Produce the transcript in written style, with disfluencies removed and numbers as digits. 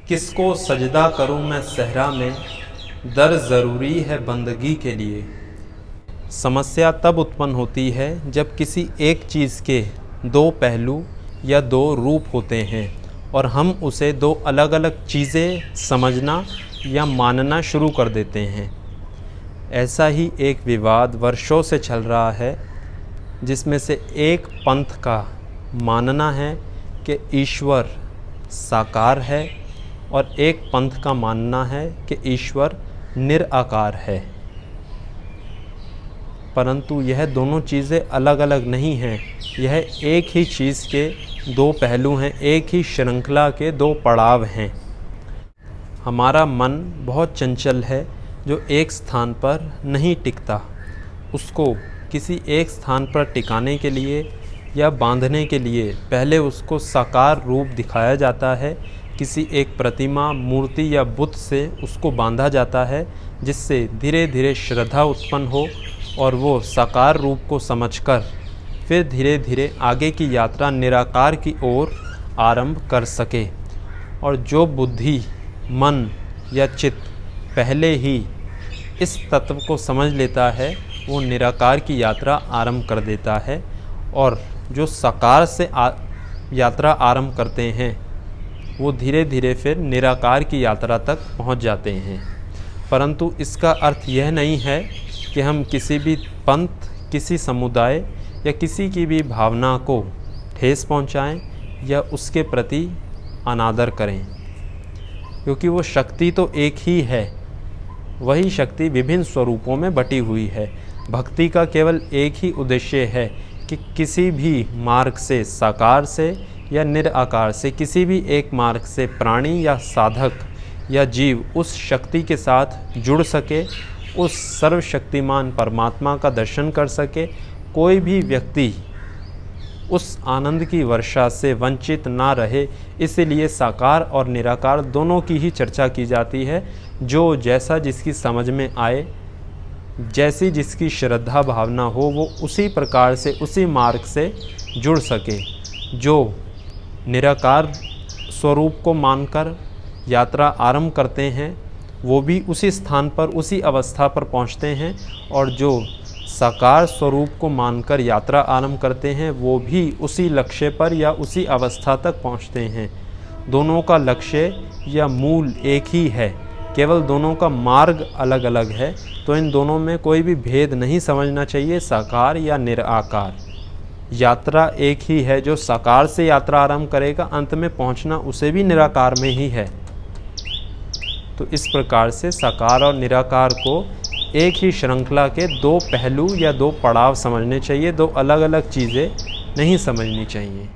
किसको सजदा करूं मैं सहरा में, दर ज़रूरी है बंदगी के लिए। समस्या तब उत्पन्न होती है जब किसी एक चीज़ के दो पहलू या दो रूप होते हैं और हम उसे दो अलग अलग चीज़ें समझना या मानना शुरू कर देते हैं। ऐसा ही एक विवाद वर्षों से चल रहा है, जिसमें से एक पंथ का मानना है कि ईश्वर साकार है और एक पंथ का मानना है कि ईश्वर निराकार है। परंतु यह दोनों चीज़ें अलग अलग नहीं हैं, यह एक ही चीज़ के दो पहलू हैं, एक ही श्रृंखला के दो पड़ाव हैं। हमारा मन बहुत चंचल है जो एक स्थान पर नहीं टिकता। उसको किसी एक स्थान पर टिकाने के लिए या बांधने के लिए पहले उसको साकार रूप दिखाया जाता है, किसी एक प्रतिमा, मूर्ति या बुत से उसको बांधा जाता है, जिससे धीरे धीरे श्रद्धा उत्पन्न हो और वो साकार रूप को समझकर फिर धीरे धीरे आगे की यात्रा निराकार की ओर आरंभ कर सके। और जो बुद्धि, मन या चित्त पहले ही इस तत्व को समझ लेता है, वो निराकार की यात्रा आरंभ कर देता है। और जो साकार से यात्रा आरंभ करते हैं, वो धीरे धीरे फिर निराकार की यात्रा तक पहुंच जाते हैं। परंतु इसका अर्थ यह नहीं है कि हम किसी भी पंथ, किसी समुदाय या किसी की भी भावना को ठेस पहुंचाएं या उसके प्रति अनादर करें, क्योंकि वो शक्ति तो एक ही है। वही शक्ति विभिन्न स्वरूपों में बटी हुई है। भक्ति का केवल एक ही उद्देश्य है कि किसी भी मार्ग से, साकार से या निराकार से, किसी भी एक मार्ग से प्राणी या साधक या जीव उस शक्ति के साथ जुड़ सके, उस सर्वशक्तिमान परमात्मा का दर्शन कर सके। कोई भी व्यक्ति उस आनंद की वर्षा से वंचित ना रहे, इसलिए साकार और निराकार दोनों की ही चर्चा की जाती है। जो जैसा जिसकी समझ में आए, जैसी जिसकी श्रद्धा भावना हो, वो उसी प्रकार से, उसी मार्ग से जुड़ सके। जो निराकार स्वरूप को मानकर यात्रा आरंभ करते हैं, वो भी उसी स्थान पर, उसी अवस्था पर पहुंचते हैं, और जो साकार स्वरूप को मानकर यात्रा आरंभ करते हैं, वो भी उसी लक्ष्य पर या उसी अवस्था तक पहुंचते हैं। दोनों का लक्ष्य या मूल एक ही है, केवल दोनों का मार्ग अलग अलग है। तो इन दोनों में कोई भी भेद नहीं समझना चाहिए, साकार या निराकार। यात्रा एक ही है। जो साकार से यात्रा आरंभ करेगा, अंत में पहुंचना उसे भी निराकार में ही है। तो इस प्रकार से साकार और निराकार को एक ही श्रृंखला के दो पहलू या दो पड़ाव समझने चाहिए, दो अलग अलग चीज़ें नहीं समझनी चाहिए।